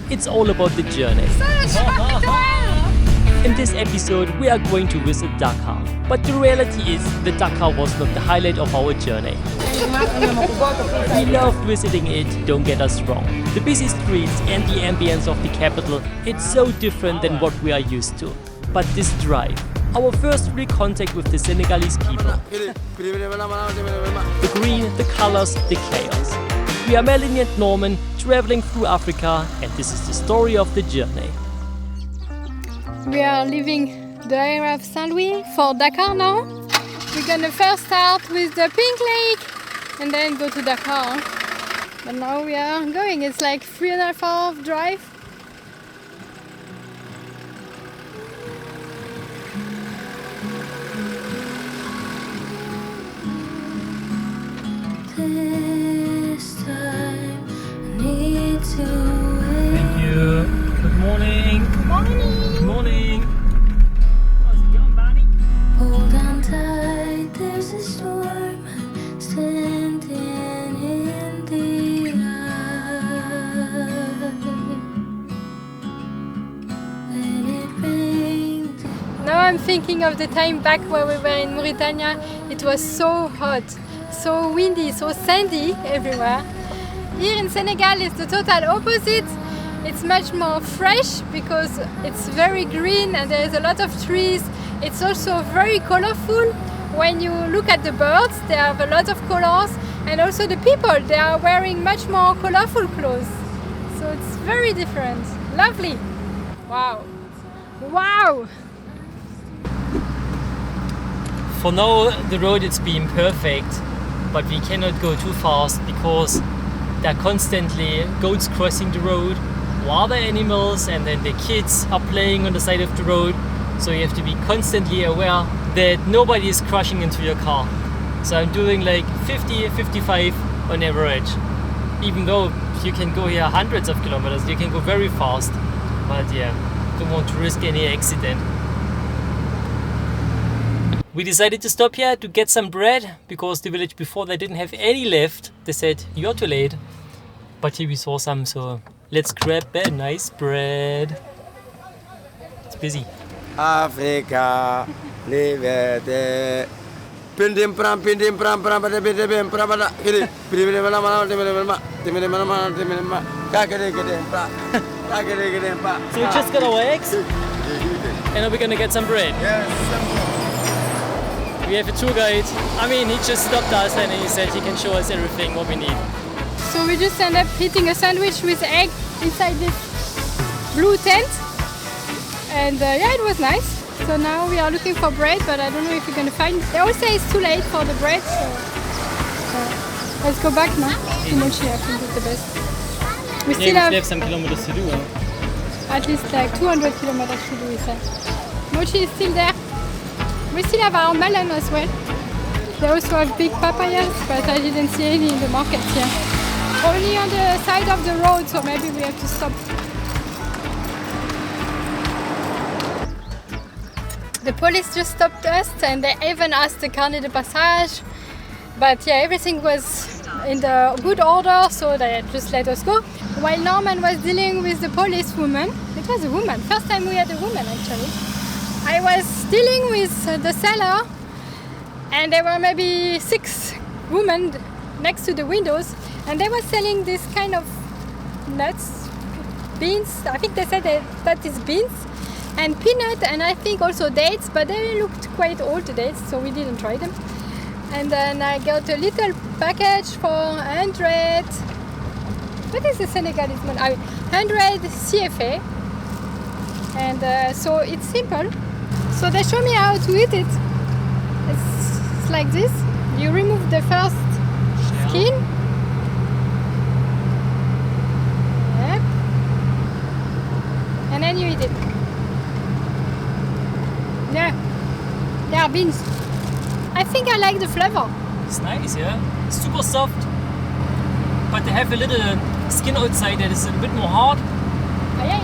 it's all about the journey. In this episode, we are going to visit Dakar. But the reality is that Dakar was not the highlight of our journey. We loved visiting it, don't get us wrong. The busy streets and the ambience of the capital, it's so different than what we are used to. But this drive, our first real contact with the Senegalese people. The green, the colors, the chaos. We are Mélanie and Norman, traveling through Africa, and this is the story of the journey. We are leaving the area of Saint-Louis for Dakar now. We're gonna first start with the Pink Lake and then go to Dakar. But now we are going, it's like 3.5 hours drive. This time I need to wait. Thank you. Good morning. Good morning. Good morning. How's it going, Bonnie? Hold on tight, there's a storm standing in the eye. Let it rain. Now I'm thinking of the time back where we were in Mauritania. It was so hot, so windy, so sandy everywhere. Here in Senegal it's the total opposite. It's much more fresh because it's very green and there's a lot of trees. It's also very colorful. When you look at the birds, they have a lot of colors, and also the people, they are wearing much more colorful clothes. So it's very different. Lovely. Wow. Wow. For now, the road is being perfect, but we cannot go too fast because there are constantly goats crossing the road, wild animals, and then the kids are playing on the side of the road. So you have to be constantly aware that nobody is crashing into your car. So I'm doing like 50, 55 on average. Even though you can go here hundreds of kilometers, you can go very fast. But yeah, don't want to risk any accident. We decided to stop here to get some bread because the village before they didn't have any left. They said, you're too late. But here we saw some, so let's grab a nice bread. It's busy. Africa, liberté. Pindim pram pada pindim pram pada kiri. Pindim mana So we just got our eggs and now we're gonna get some bread. Yes. We have a tour guide. I mean, he just stopped us and he said he can show us everything what we need. So we just end up eating a sandwich with egg inside this blue tent. And yeah, it was nice. So now we are looking for bread, but I don't know if we're gonna find. They all say it's too late for the bread, so let's go back now to Mochi. I think it's the best. We still have some kilometers to do. at least like 200 kilometers to do, we said. Mochi is still there. We still have our melon as well. They also have big papayas, but I didn't see any in the market here. Only on the side of the road, so maybe we have to stop. The police just stopped us and they even asked the carnet de passage. But yeah, everything was in the good order, so they just let us go. While Norman was dealing with the policewoman, it was a woman, first time we had a woman actually. I was dealing with the seller and there were maybe 6 women next to the windows and they were selling this kind of nuts, beans, I think they said that is beans, and peanut, and I think also dates, but they looked quite old, the dates, so we didn't try them. And then I got a little package for 100, what is the Senegalese money? 100 CFA. And so it's simple. So they show me how to eat it. It's like this. You remove the first skin. Yep. And then you eat it. Yeah. They are beans. I think I like the flavor. It's nice, yeah? It's super soft. But they have a little skin outside that is a bit more hard. Oh, yeah.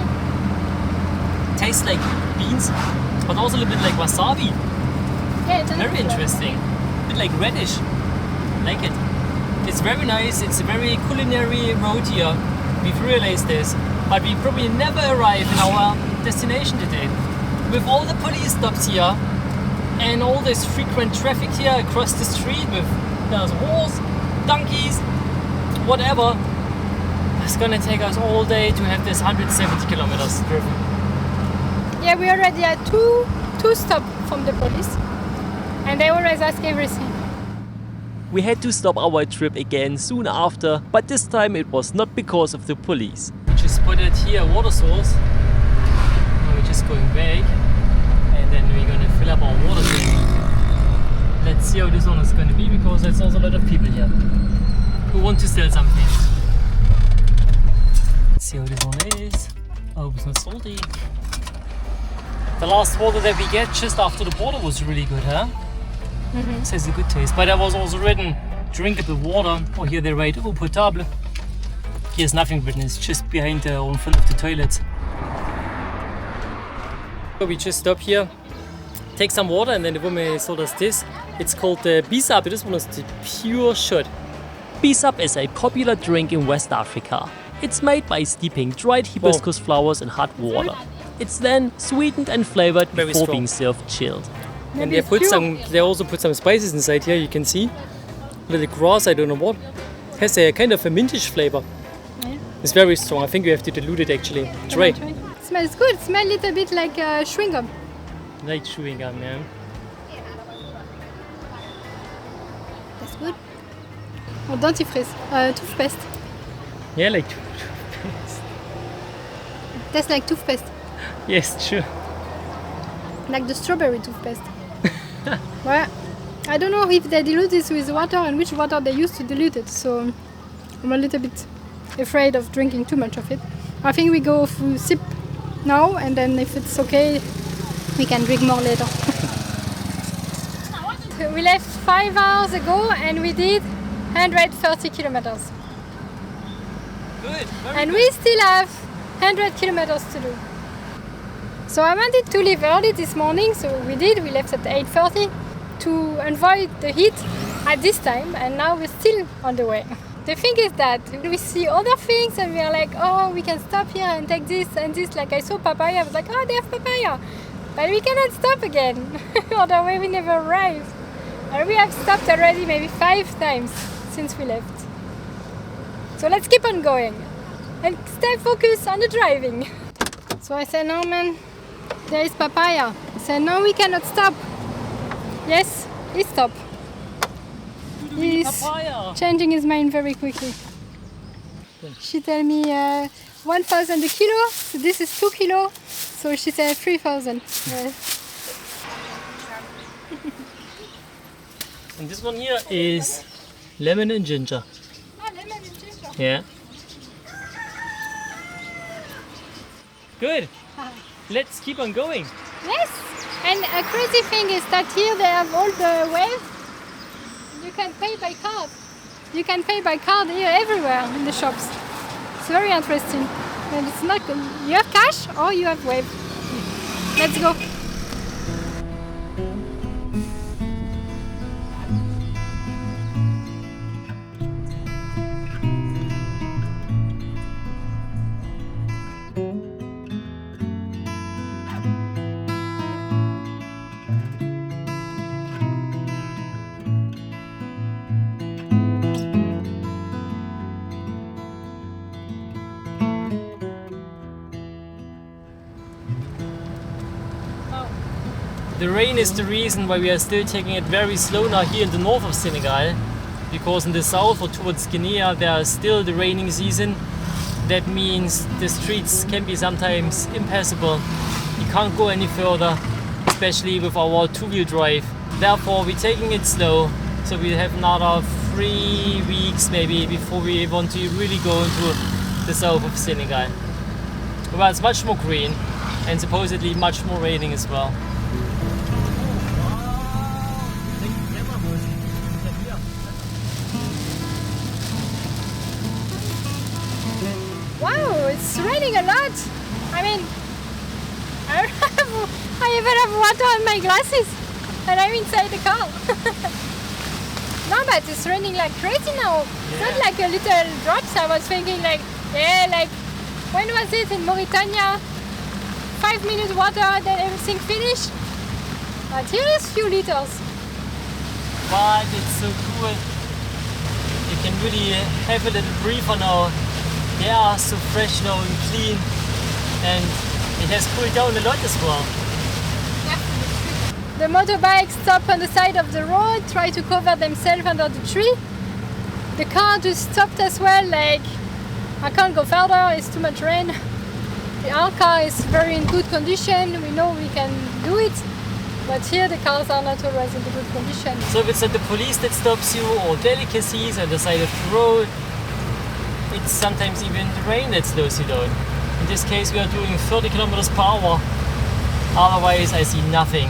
Tastes like beans, but also a little bit like wasabi. Yeah, it's a Very little interesting. A bit like radish. Like it. It's very nice. It's a very culinary road here. We've realized this. but we probably never arrive in our destination today. With all the police stops here and all this frequent traffic here across the street with there's horse, donkeys, whatever, it's gonna take us all day to have this 170 kilometers driven. Yeah, we already had two stops from the police, and they always ask everything. We had to stop our trip again soon after, but this time it was not because of the police. We just spotted here a water source. Now we're just going back, and then we're gonna fill up our water tank. Let's see how this one is gonna be, because there's also a lot of people here who want to sell something. Let's see how this one is. I hope it's not salty. The last water that we get just after the border was really good, huh? It says a good taste, but there was also written drinkable water. Oh, here they write eau potable. Here's nothing written, it's just behind the or in front of the toilets. So we just stop here, take some water, and then the woman sold us this. It's called the bissap. This one is the pure shot. Bissap is a popular drink in West Africa. It's made by steeping dried hibiscus flowers in hot water. It's then sweetened and flavored Very before strong. being served chilled. And they also put some spices inside here, you can see. Little grass, I don't know what. Has a kind of a mintish flavor. Yeah. It's very strong. I think you have to dilute it actually. Try. It smells good. It smells a little bit like chewing gum. Like chewing gum, yeah. That's good. Or dentifrice, toothpaste. Yeah, like Tastes like toothpaste, yes, sure. like the strawberry toothpaste. Well, I don't know if they dilute this with water and which water they use to dilute it, so I'm a little bit afraid of drinking too much of it. I think we go through sip now, and then if it's okay, we can drink more later. We left 5 hours ago and we did 130 kilometers. Good. And we still have 100 kilometers to do. So I wanted to leave early this morning, so we did. We left at 8:30 to avoid the heat at this time, and now we're still on the way. The thing is that we see other things and we are like, oh, we can stop here and take this and this. Like I saw papaya, I was like, oh, they have papaya. But we cannot stop again, otherwise we never arrive. And we have stopped already maybe 5 times since we left. So let's keep on going and stay focused on the driving. So I said, Norman, there is papaya. He said, no, we cannot stop. Yes, he stopped. He's changing his mind very quickly. She told me 1,000 a kilo, so this is 2 kilo, so she said 3,000. And this one here is lemon and ginger. Ah, lemon and ginger. Yeah. Good. Let's keep on going. Yes, and a crazy thing is that here they have all the waves. You can pay by card. You can pay by card here everywhere in the shops. It's very interesting. And it's not you have cash or you have wave. Let's go. The rain is the reason why we are still taking it very slow now here in the north of Senegal, because in the south or towards Guinea there is still the raining season. That means the streets can be sometimes impassable. You can't go any further, especially with our two-wheel drive. Therefore we're taking it slow, so we have another 3 weeks maybe before we want to really go into the south of Senegal. Well, it's much more green and supposedly much more raining as well. Wow, it's raining a lot. I mean, I even have water on my glasses and I'm inside the car. No, but it's raining like crazy now. It's not like a little drops. I was thinking like, yeah, like When was it in Mauritania? 5-minute water, then everything finished. But here is few liters. But it's so cool. You can really have a little breather now. The air is so fresh now and clean, and it has cooled down a lot as well. The motorbikes stop on the side of the road, try to cover themselves under the tree. The car just stopped as well, like I can't go further, it's too much rain. Our car is very in good condition, we know we can do it, but here the cars are not always in good condition. So if it's not the police that stops you or delicacies on the side of the road, it's sometimes even the rain that slows you down. In this case we are doing 30 kilometers per hour. Otherwise I see nothing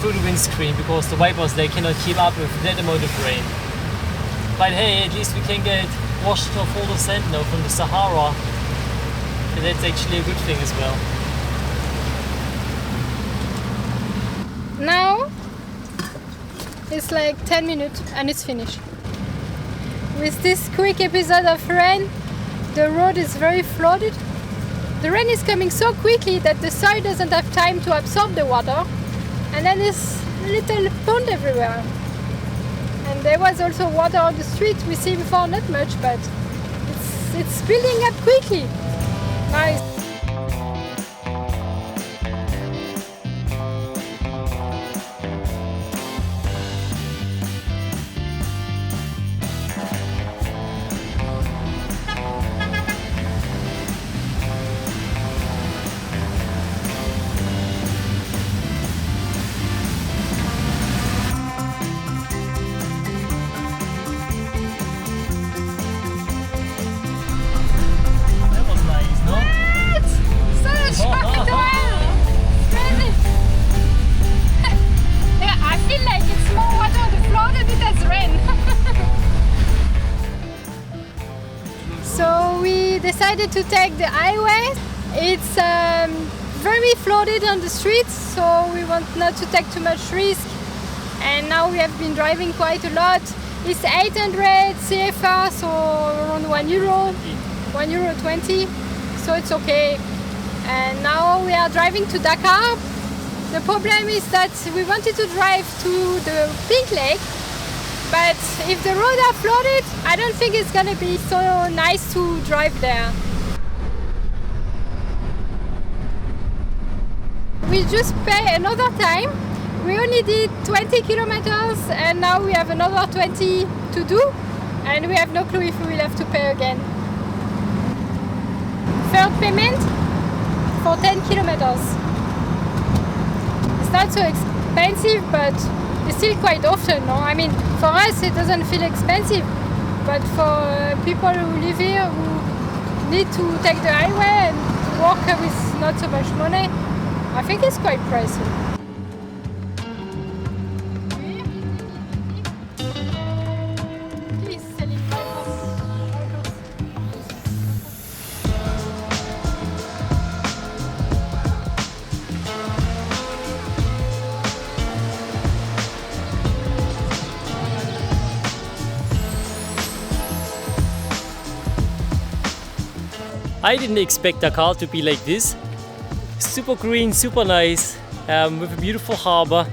through the windscreen because the wipers, they cannot keep up with that amount of rain. But hey, at least we can get washed off all the sand now from the Sahara. And that's actually a good thing as well. Now it's like 10 minutes and it's finished. With this quick episode of rain, the road is very flooded. The rain is coming so quickly that the soil doesn't have time to absorb the water, and then there's a little pond everywhere. And there was also water on the street, we see before not much, but it's building up quickly. Nice. That was nice, no? So shocked crazy. Yeah, I feel like it's more water on the floor than it has rain. So we decided to take the highway. It's very flooded on the streets, so we want not to take too much risk. And now we have been driving quite a lot. It's 800 CFR, so around €1, €1.20, so it's okay. And now we are driving to Dakar. The problem is that we wanted to drive to the Pink Lake, but if the roads are flooded, I don't think it's gonna be so nice to drive there. We just pay another time. We only did 20 kilometers and now we have another 20 to do, and we have no clue if we will have to pay again. Third payment for 10 kilometers. It's not so expensive, but it's still quite often, no? I mean, for us it doesn't feel expensive, but for people who live here who need to take the highway and work with not so much money, I think it's quite pricey. I didn't expect Dakar to be like this. Super green, super nice, with a beautiful harbor.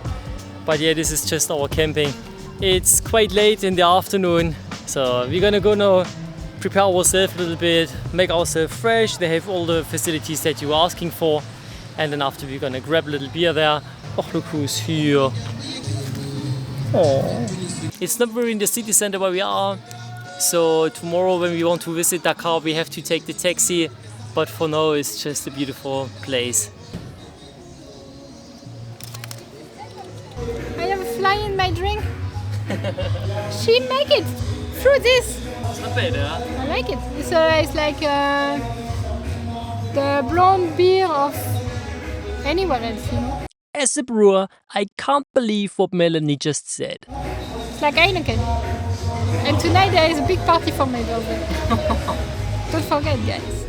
But yeah, this is just our camping. It's quite late in the afternoon, so we're gonna go now, prepare ourselves a little bit, make ourselves fresh. They have all the facilities that you were asking for. And then after we're gonna grab a little beer there. Oh, look who's here. Oh. It's not very in the city center where we are. So tomorrow when we want to visit Dakar, we have to take the taxi. But for now, it's just a beautiful place. I have a fly in my drink. She make it through this. It's not bad, huh? I like it. It's like the blonde beer of anywhere else, you know. As a brewer, I can't believe what Mélanie just said. It's like Heineken. And tonight there is a big party for my birthday. Don't forget, guys.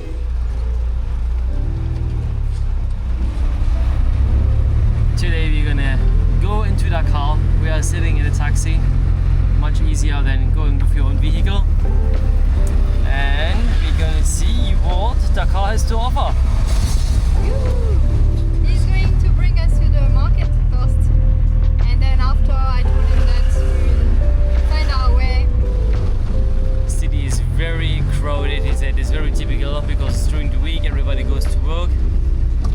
Today we're gonna go into Dakar. We are sitting in a taxi. much easier than going with your own vehicle. And we're gonna see what Dakar has to offer. He's going to bring us to the market first, and then after I told him that we'll find our way. The city is very crowded, he said. It's very typical because during the week everybody goes to work.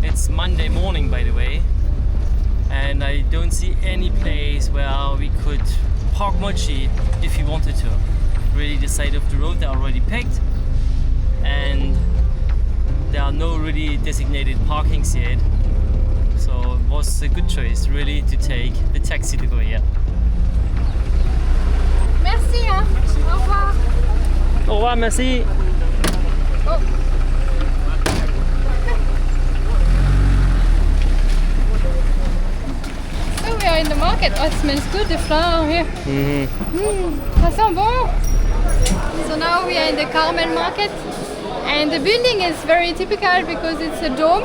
It's Monday morning, by the way, and I don't see any place where we could park Mochi if we wanted to. Really, the side of the road are already packed, and there are no really designated parkings yet. So it was a good choice, really, to take the taxi to go here. Merci, hein. Au revoir. Au revoir, merci. Oh. So we are in the market. Oh, it smells good, the flower here. Ça sent bon. So now we are in the Carmel market, and the building is very typical because it's a dome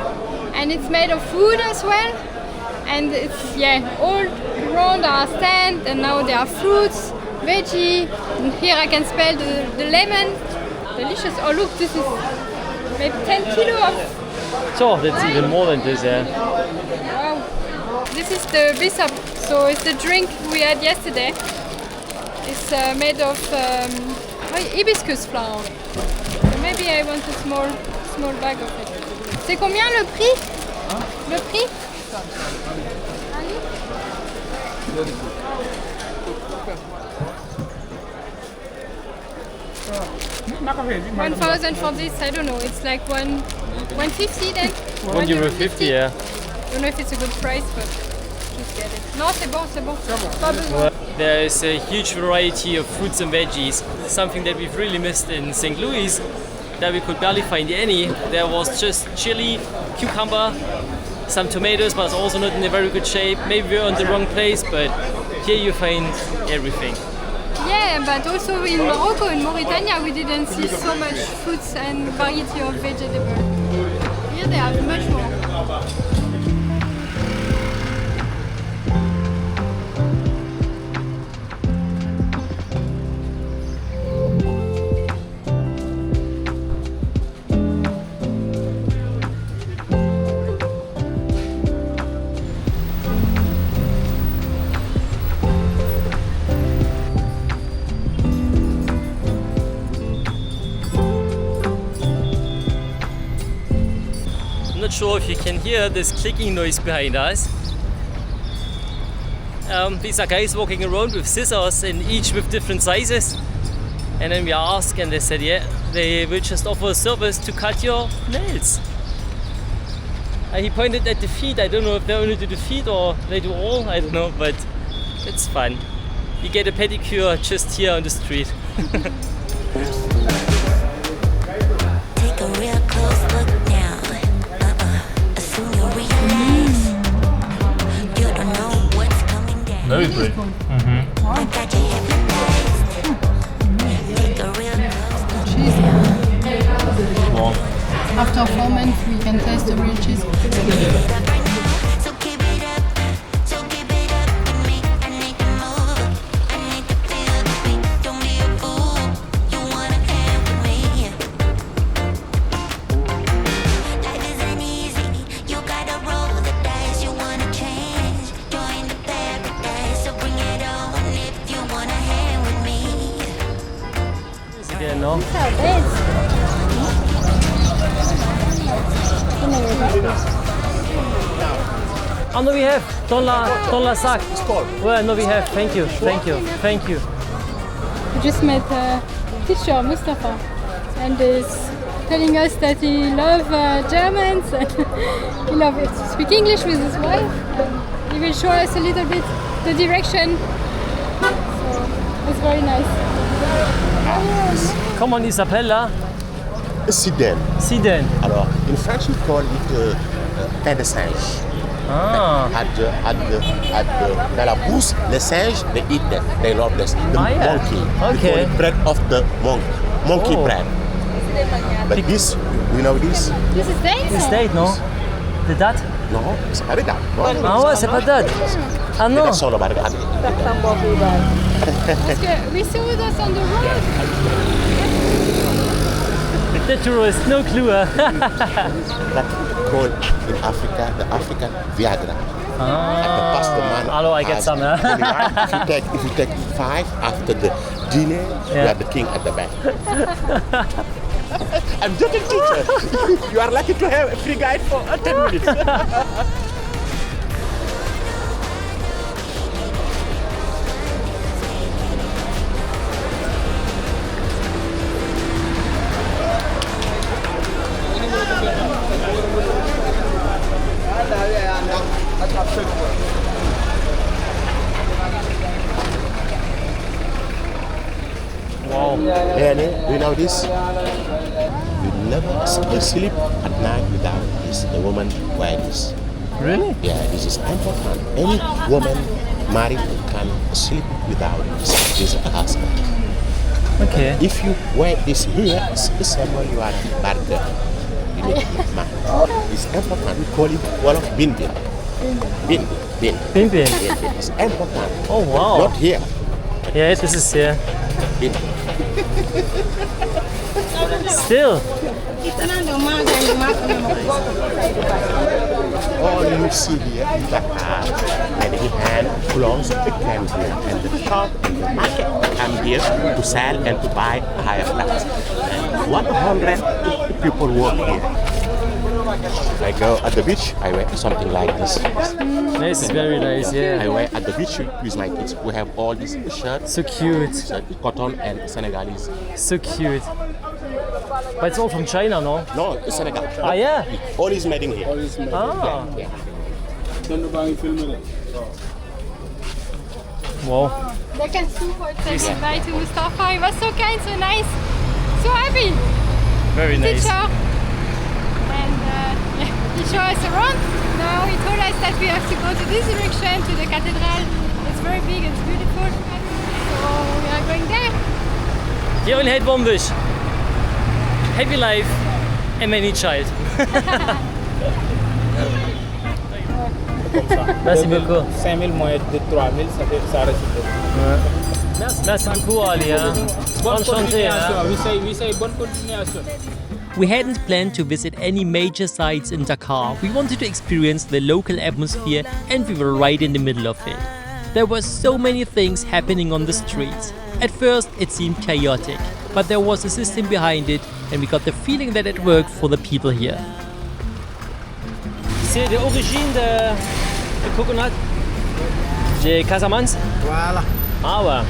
and it's made of wood as well. And it's all around our stand, and now there are fruits, veggie. And here I can smell the lemon. Delicious. Oh look, this is maybe 10 kilo of. So that's even more than this, yeah. Wow. This is the bissap. So it's the drink we had yesterday. It's made of hibiscus flower. So maybe I want a small bag of it. C'est combien le prix? Le prix? Allez. 1,000 for this, I don't know. It's like 150 then? €1.50, yeah. Don't know if it's a good price, but just get it. Non, c'est bon, c'est bon. Pas besoin. There is a huge variety of fruits and veggies, something that we've really missed in St. Louis, that we could barely find any. There was just chili, cucumber, some tomatoes, but also not in a very good shape. Maybe we're on the wrong place, but here you find everything. Yeah, but also in Morocco, in Mauritania, we didn't see so much fruits and variety of vegetables. Here they have much more. Not sure if you can hear this clicking noise behind us. These are guys walking around with scissors, and each with different sizes. And then we asked, and they said, yeah, they will just offer a service to cut your nails. He pointed at the feet. I don't know if they only do the feet or they do all. I don't know, but it's fun. You get a pedicure just here on the street. Take a real close look now. Soon you'll realize you don't know what's coming down. Very good. I got you hypnotized. Take a real close look. Wow. After 4 months, we can taste the real cheese. Right now, so keep it up. So keep it up with me. I need to move. I need to feel the beat. Don't be a fool. You wanna hang with me. Life isn't easy. You gotta roll the dice. You wanna change. Join the paradise. So bring it on if you wanna hang with me. Again, no? Oh no, we have. Dans la sac. Well, no, we have. Thank you. We just met a teacher, Mustafa, and he's telling us that he loves Germans and he loves to speak English with his wife. He will show us a little bit the direction. So it's very nice. Comment il s'appelle là? Siden. Siden. Alors, in French, we call it pain de singe. Ah. Dans la bouche, les singes, they eat that. They love this. The yeah. monkey. Okay. We call it bread of the monkey Oh. bread. But this, you know this? This is dates? It's date, no? The date? Non, c'est pas regarde. Ah ouais, c'est pas date. Ah non. Personne ne va regarder. Parce que we saw this on the road. The tourist, no clue. Huh? That called in Africa the African Viagra. At the past, the man Hello, I get has some. Huh? 21. If you take 5 after the dinner, you Yeah. are the king at the back. I'm joking, teacher. You are lucky to have a free guide for 10 minutes. Wow. Mélanie, do you know this? You never sleep at night without this. The woman wear this. Really? Yeah, this is important. Any woman married can sleep without this. This is a husband. Okay. If you wear this here, it's symbol you are a bad girl. You need to get married. It's important. We call it one of bin. Bin. Pimpin. It's important. Oh wow. Not here. Yeah, this is here. Bin. Still. All you see here is Dakar, and he hand belongs to the camp here, and the shop and the market come here to sell and to buy higher flowers. And 100 people work here. I go at the beach, I wear something like this. This is very nice, I yeah. wear at the beach with my kids. We have all these shirts, So cute. cotton and Senegalese. So cute. But it's all from China, no? No, it's Senegal. Ah, yeah? All is made in here. Ah. Yeah. Wow. They can super say goodbye to Mustafa. He was so kind, so nice, so happy. Very nice. Teacher. And he showed us around. Now he told us that we have to go to this direction, to the cathedral. It's very big, it's beautiful. So we are going there. Hier in Heidwombisch. Happy life and many child. Merci beaucoup. 5000 moins de 3000, ça reste beaucoup. Merci beaucoup, Ali. Hein. Enchanté. Hein. We say bonne continuation. We hadn't planned to visit any major sites in Dakar. We wanted to experience the local atmosphere, and we were right in the middle of it. There were so many things happening on the streets. At first, it seemed chaotic, but there was a system behind it, and we got the feeling that it worked for the people here. C'est l'origine de coconut de Casamance. Voilà. Ah ouais.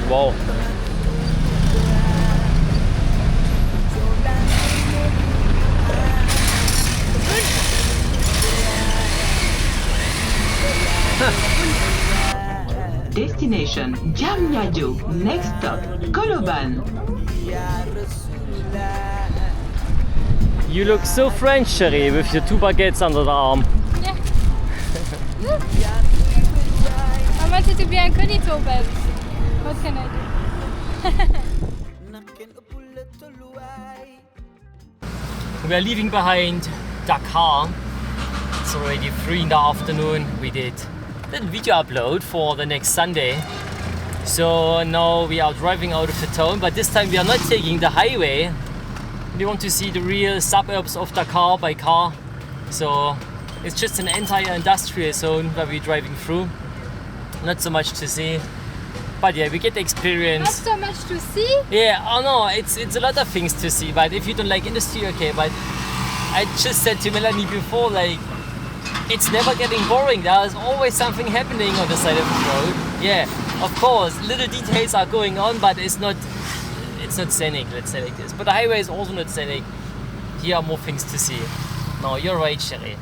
Wow. Destination Diamniadio. Next stop Koloban. You look so French, Cherie, with your 2 baguettes under the arm. Yeah. I wanted to be incognito, but what can I do? We are leaving behind Dakar. It's already 3 in the afternoon. We did a little video upload for the next Sunday. So now we are driving out of the town, but this time we are not taking the highway. We want to see the real suburbs of Dakar by car. So it's just an entire industrial zone where we're driving through. Not so much to see. But yeah, we get the Not experience. so much to see. Yeah, oh no, it's a lot of things to see, but if you don't like industry, okay, but I just said to Mélanie before, like, it's never getting boring. There's always something happening on the side of the road. Yeah, of course, little details are going on, but it's not scenic, let's say like this. But the highway is also not scenic. Here are more things to see. No, you're right, Cherie.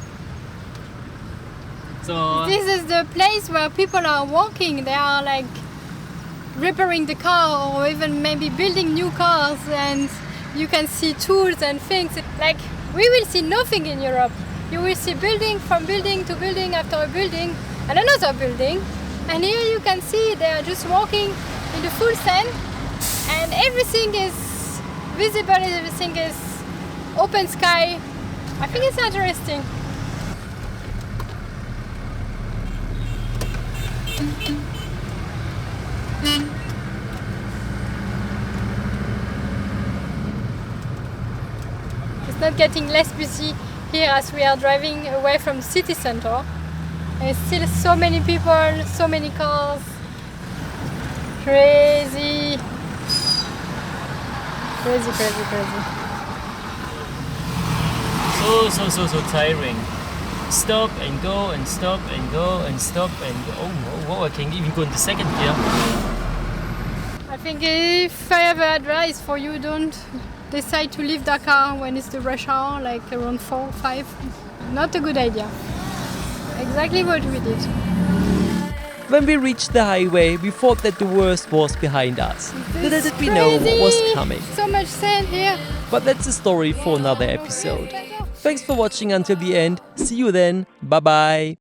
So, This is the place where people are walking. They are like repairing the car or even maybe building new cars, and you can see tools and things. Like, we will see nothing in Europe. You will see building from building to building after a building and another building. And here you can see they are just walking in the full sun, and everything is visible, everything is open sky, I think it's interesting. It's not getting less busy here as we are driving away from city center. There's still so many people, so many cars. Crazy. Crazy, crazy, crazy. So tiring. Stop and go and stop and go and stop and go. Oh, I can even go into second gear. I think if I have advice for you, don't decide to leave Dakar when it's the rush hour, like around 4, 5. Not a good idea. Exactly what we did. When we reached the highway, we thought that the worst was behind us. Little did we know what was coming. So much sand here. But that's a story for another episode. Thanks for watching until the end. See you then. Bye bye.